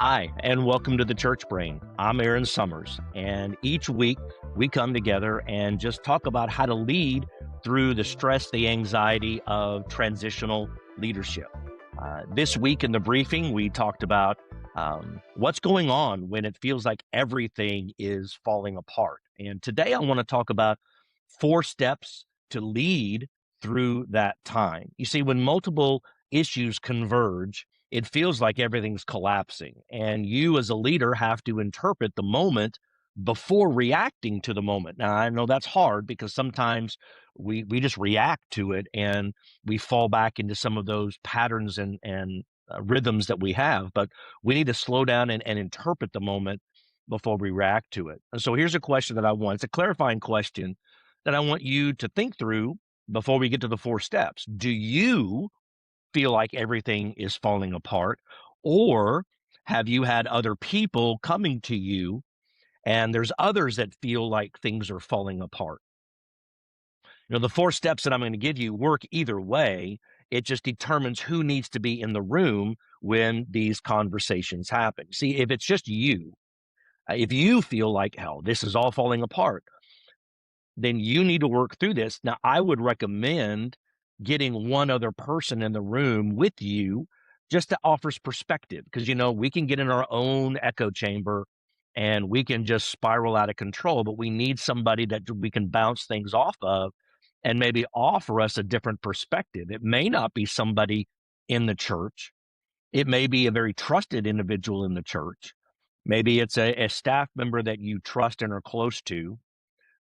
Hi, and welcome to the Church Brain. I'm Aaron Summers, and each week we come together and just talk about how to lead through the stress, the anxiety of transitional leadership. This week in the briefing, we talked about what's going on when it feels like everything is falling apart. And today I want to talk about 4 steps to lead through that time. You see, when multiple issues converge, it feels like everything's collapsing. And you, as a leader, have to interpret the moment before reacting to the moment. Now, I know that's hard because sometimes we just react to it and we fall back into some of those patterns and rhythms that we have. But we need to slow down and interpret the moment before we react to it. And so here's a question that I want. It's a clarifying question that I want you to think through before we get to the 4 steps. Do you feel like everything is falling apart? Or have you had other people coming to you and there's others that feel like things are falling apart? The 4 steps that I'm going to give you work either way. It just determines who needs to be in the room when these conversations happen. See, if it's just you, if you feel like, hell, this is all falling apart, then you need to work through this. Now, I would recommend getting one other person in the room with you just to offers perspective because, we can get in our own echo chamber and we can just spiral out of control, but we need somebody that we can bounce things off of and maybe offer us a different perspective. It may not be somebody in the church. It may be a very trusted individual in the church. Maybe it's a staff member that you trust and are close to,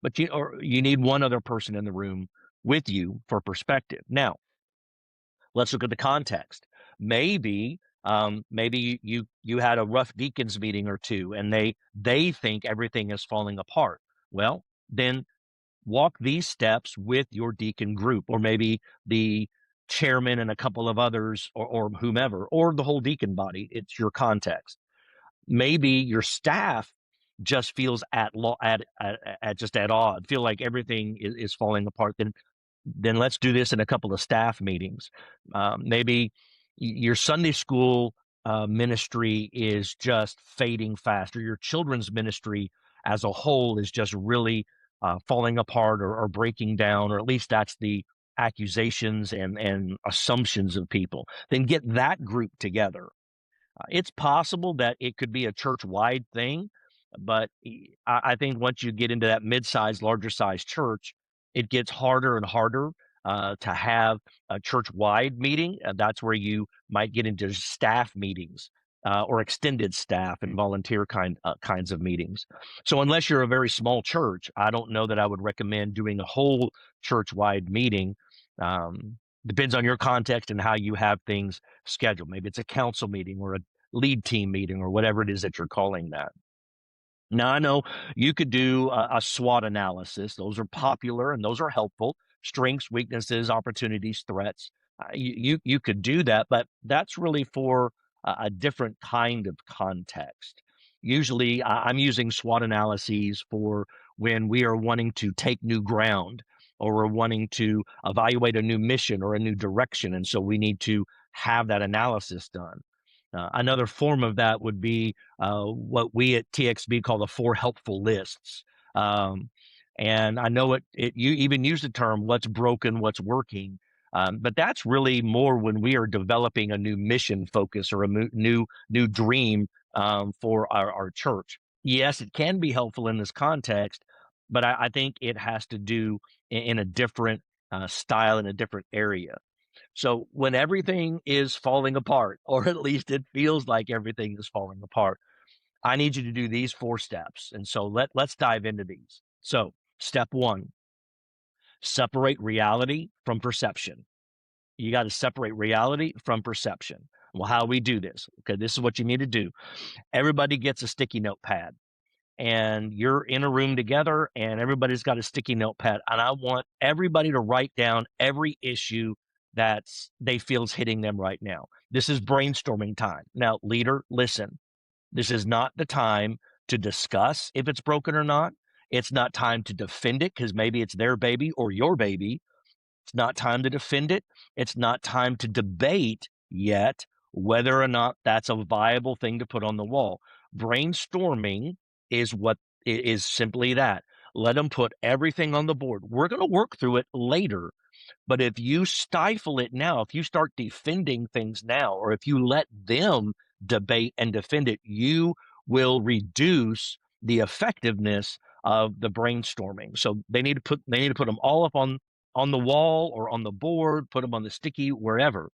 but you need one other person in the room with you for perspective. Now, let's look at the context. Maybe you had a rough deacons meeting or two, and they think everything is falling apart. Well, then walk these steps with your deacon group, or maybe the chairman and a couple of others, or whomever, or the whole deacon body. It's your context. Maybe your staff just feels just at odd, feel like everything is falling apart. Then let's do this in a couple of staff meetings. Maybe your Sunday school ministry is just fading fast, or your children's ministry as a whole is just really falling apart or breaking down, or at least that's the accusations and assumptions of people. Then get that group together. It's possible that it could be a church-wide thing, but I think once you get into that mid-sized, larger-sized church, it gets harder and harder to have a church-wide meeting. That's where you might get into staff meetings or extended staff and volunteer kinds of meetings. So unless you're a very small church, I don't know that I would recommend doing a whole church-wide meeting. Depends on your context and how you have things scheduled. Maybe it's a council meeting or a lead team meeting or whatever it is that you're calling that. Now, I know you could do a SWOT analysis. Those are popular and those are helpful. Strengths, weaknesses, opportunities, threats. You could do that, but that's really for a different kind of context. Usually, I'm using SWOT analyses for when we are wanting to take new ground or we're wanting to evaluate a new mission or a new direction, and so we need to have that analysis done. Another form of that would be what we at TXB call the 4 helpful lists. Um, and I know you even use the term what's broken, what's working. But that's really more when we are developing a new mission focus or a new dream for our church. Yes, it can be helpful in this context, but I think it has to do in a different style, in a different area. So when everything is falling apart, or at least it feels like everything is falling apart, I need you to do these 4 steps. And so let's dive into these. So step 1, separate reality from perception. You got to separate reality from perception. Well, how we do this? Okay, this is what you need to do. Everybody gets a sticky notepad and you're in a room together and everybody's got a sticky notepad. And I want everybody to write down every issue that they feel is hitting them right now. This is brainstorming time. Now, leader, listen, this is not the time to discuss if it's broken or not. It's not time to defend it because maybe it's their baby or your baby. It's not time to defend it. It's not time to debate yet whether or not that's a viable thing to put on the wall. Brainstorming is what is simply that. Let them put everything on the board. We're going to work through it later. But if you stifle it now, if you start defending things now, or if you let them debate and defend it, you will reduce the effectiveness of the brainstorming. So they need to put them all up on the wall or on the board, put them on the sticky, wherever.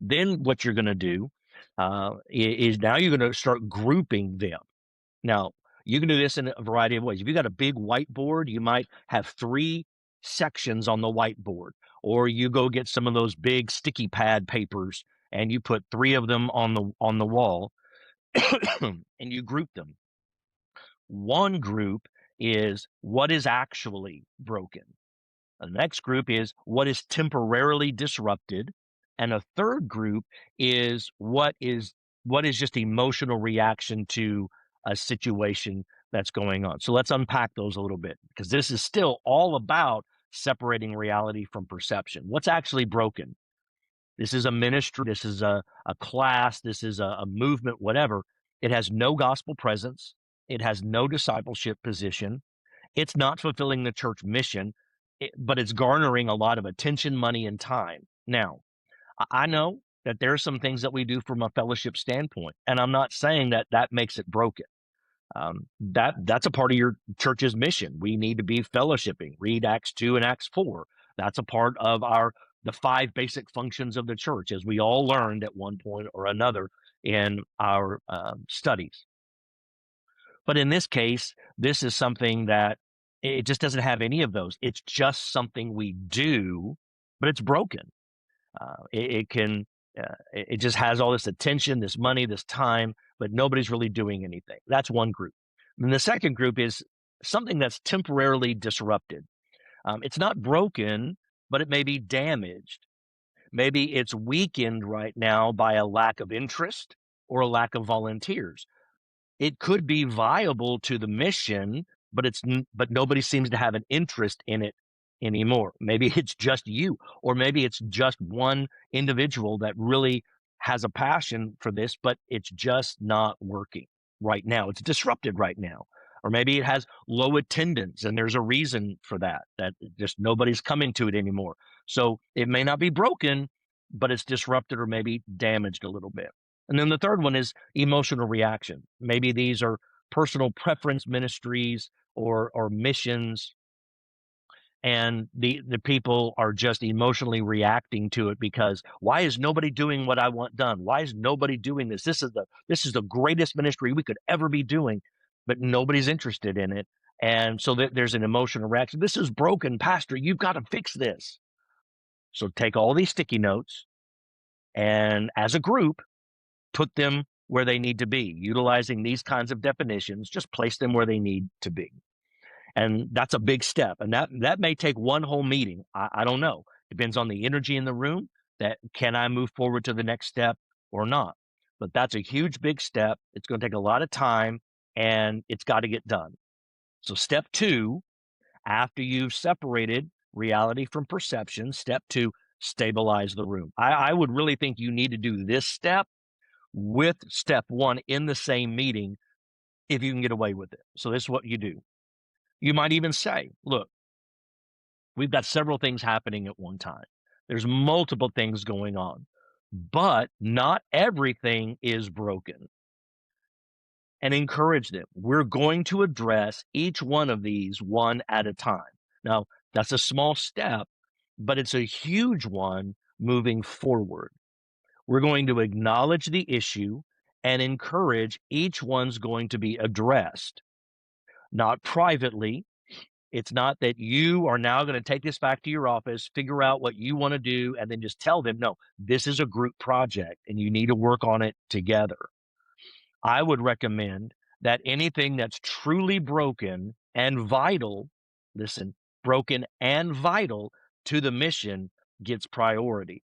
Then what you're going to do is now you're going to start grouping them. Now, you can do this in a variety of ways. If you got a big whiteboard, you might have 3 sections on the whiteboard, or you go get some of those big sticky pad papers and you put 3 of them on the wall and you group them. One group is what is actually broken. The next group is what is temporarily disrupted, and a third group is what is just emotional reaction to a situation that's going on. So let's unpack those a little bit, because this is still all about separating reality from perception. What's actually broken? This is a ministry, this is a class, this is a movement, whatever. It has no gospel presence, it has no discipleship position, it's not fulfilling the church mission, but it's garnering a lot of attention, money, and time. Now, I know that there are some things that we do from a fellowship standpoint, and I'm not saying that that makes it broken. That's a part of your church's mission. We need to be fellowshipping. Read Acts 2 and Acts 4. That's a part of the 5 basic functions of the church, as we all learned at one point or another in our studies. But in this case, this is something that it just doesn't have any of those. It's just something we do, but it's broken. It just has all this attention, this money, this time, but nobody's really doing anything. That's one group. And the second group is something that's temporarily disrupted. It's not broken, but it may be damaged. Maybe it's weakened right now by a lack of interest or a lack of volunteers. It could be viable to the mission, but nobody seems to have an interest in it anymore. Maybe it's just you, or maybe it's just one individual that really has a passion for this, but it's just not working right now. It's disrupted right now. Or maybe it has low attendance and there's a reason for that just nobody's coming to it anymore. So it may not be broken, but it's disrupted or maybe damaged a little bit. And then the third one is emotional reaction. Maybe these are personal preference ministries or missions, and the people are just emotionally reacting to it because why is nobody doing what I want done? Why is nobody doing this? This is the greatest ministry we could ever be doing, but nobody's interested in it. And so there's an emotional reaction. This is broken, Pastor. You've got to fix this. So take all these sticky notes and as a group, put them where they need to be. Utilizing these kinds of definitions, just place them where they need to be. And that's a big step. And that may take one whole meeting. I don't know. Depends on the energy in the room. That can I move forward to the next step or not? But that's a huge, big step. It's going to take a lot of time and it's got to get done. So step 2, after you've separated reality from perception, step 2, stabilize the room. I would really think you need to do this step with step 1 in the same meeting if you can get away with it. So this is what you do. You might even say, look, we've got several things happening at one time. There's multiple things going on, but not everything is broken. And encourage them. We're going to address each one of these one at a time. Now, that's a small step, but it's a huge one moving forward. We're going to acknowledge the issue and encourage each one's going to be addressed, not privately. It's not that you are now going to take this back to your office, figure out what you want to do, and then just tell them, no, this is a group project and you need to work on it together. I would recommend that anything that's truly broken and vital, listen, broken and vital to the mission gets priority.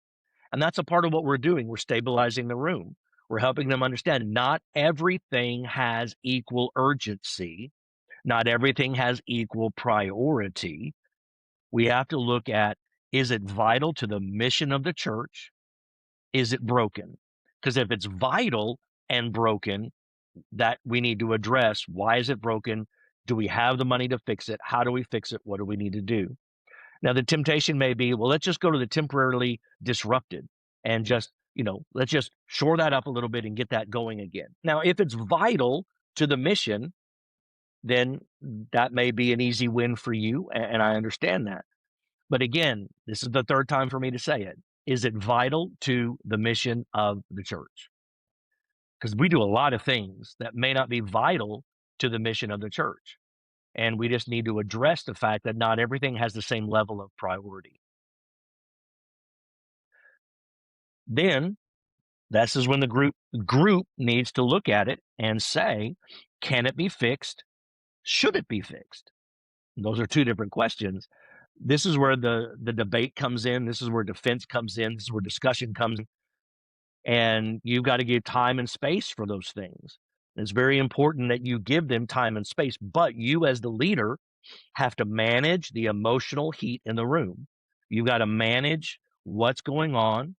And that's a part of what we're doing. We're stabilizing the room. We're helping them understand not everything has equal urgency. Not everything has equal priority. We have to look at, is it vital to the mission of the church? is it broken? Because if it's vital and broken, that we need to address. Why is it broken? Do we have the money to fix it? How do we fix it? What do we need to do? Now, the temptation may be, well, let's just go to the temporarily disrupted and just, let's just shore that up a little bit and get that going again. Now, if it's vital to the mission, then that may be an easy win for you. And I understand that. But again, this is the third time for me to say it. Is it vital to the mission of the church? Because we do a lot of things that may not be vital to the mission of the church. And we just need to address the fact that not everything has the same level of priority. Then this is when the group needs to look at it and say, can it be fixed? Should it be fixed? And those are two different questions. This is where the debate comes in. This is where defense comes in. This is where discussion comes in. And you've got to give time and space for those things. It's very important that you give them time and space, but you as the leader have to manage the emotional heat in the room. You've got to manage what's going on,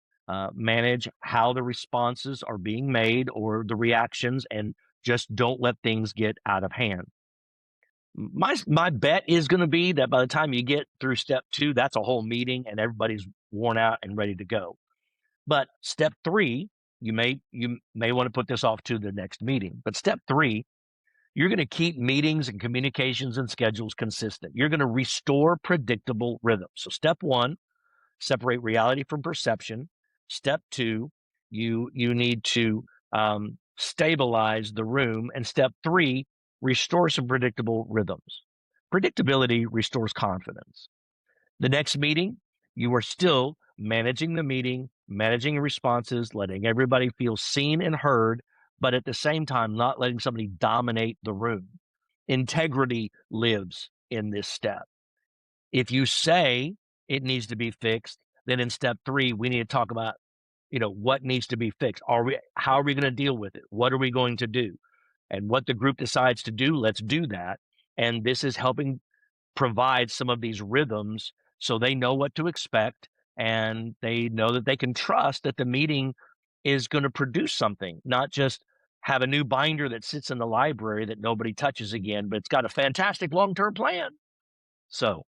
manage how the responses are being made or the reactions, and just don't let things get out of hand. My bet is going to be that by the time you get through step 2, that's a whole meeting and everybody's worn out and ready to go. But step 3, you may want to put this off to the next meeting. But step 3, you're going to keep meetings and communications and schedules consistent. You're going to restore predictable rhythm. So step 1, separate reality from perception. Step 2, you need to stabilize the room. And step 3, restore some predictable rhythms. Predictability restores confidence. The next meeting, you are still managing the meeting, managing responses, letting everybody feel seen and heard, but at the same time, not letting somebody dominate the room. Integrity lives in this step. If you say it needs to be fixed, then in step 3, we need to talk about, what needs to be fixed. How are we going to deal with it? What are we going to do? And what the group decides to do, let's do that. And this is helping provide some of these rhythms so they know what to expect and they know that they can trust that the meeting is going to produce something, not just have a new binder that sits in the library that nobody touches again, but it's got a fantastic long-term plan. So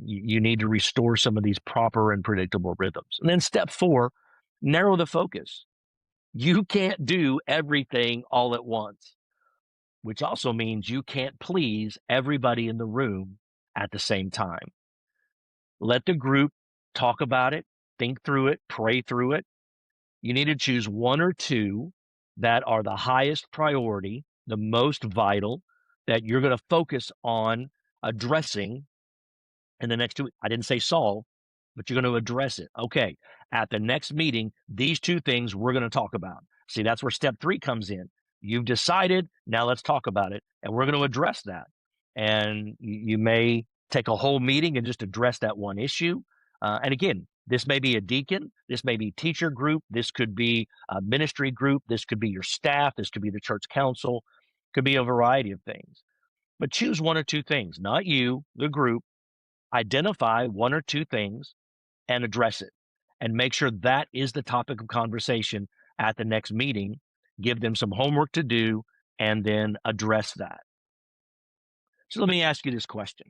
you need to restore some of these proper and predictable rhythms. And then step 4, narrow the focus. You can't do everything all at once, which also means you can't please everybody in the room at the same time. Let the group talk about it, think through it, pray through it. You need to choose 1 or 2 that are the highest priority, the most vital, that you're going to focus on addressing in the next 2 weeks. I didn't say solve, but you're going to address it. Okay, at the next meeting, these 2 things we're going to talk about. See, that's where step 3 comes in. You've decided, now let's talk about it, and we're going to address that. And you may take a whole meeting and just address that one issue. And again, this may be a deacon, this may be teacher group, this could be a ministry group, this could be your staff, this could be the church council, could be a variety of things. But choose 1 or 2 things, not you, the group. Identify 1 or 2 things and address it. And make sure that is the topic of conversation at the next meeting. Give them some homework to do and then address that. So let me ask you this question.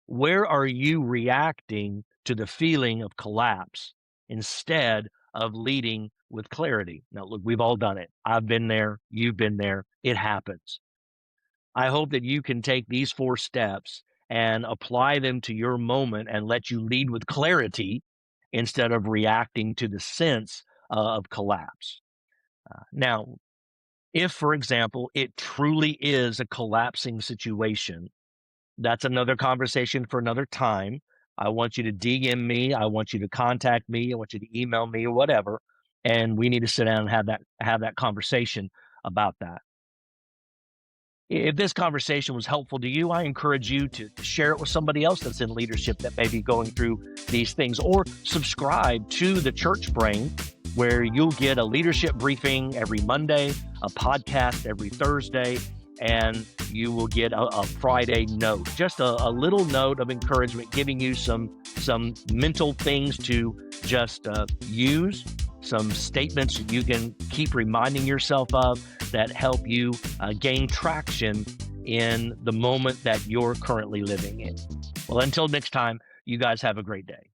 Where are you reacting to the feeling of collapse instead of leading with clarity? Now, look, we've all done it. I've been there. You've been there. It happens. I hope that you can take these 4 steps and apply them to your moment and let you lead with clarity instead of reacting to the sense of collapse. Now, if, for example, it truly is a collapsing situation, that's another conversation for another time. I want you to DM me. I want you to contact me. I want you to email me or whatever. And we need to sit down and have that conversation about that. If this conversation was helpful to you, I encourage you to share it with somebody else that's in leadership that may be going through these things, or subscribe to the Church Brain, where you'll get a leadership briefing every Monday, a podcast every Thursday, and you will get a Friday note, just a little note of encouragement, giving you some mental things to just use some statements that you can keep reminding yourself of that help you gain traction in the moment that you're currently living in. Well, until next time, you guys have a great day.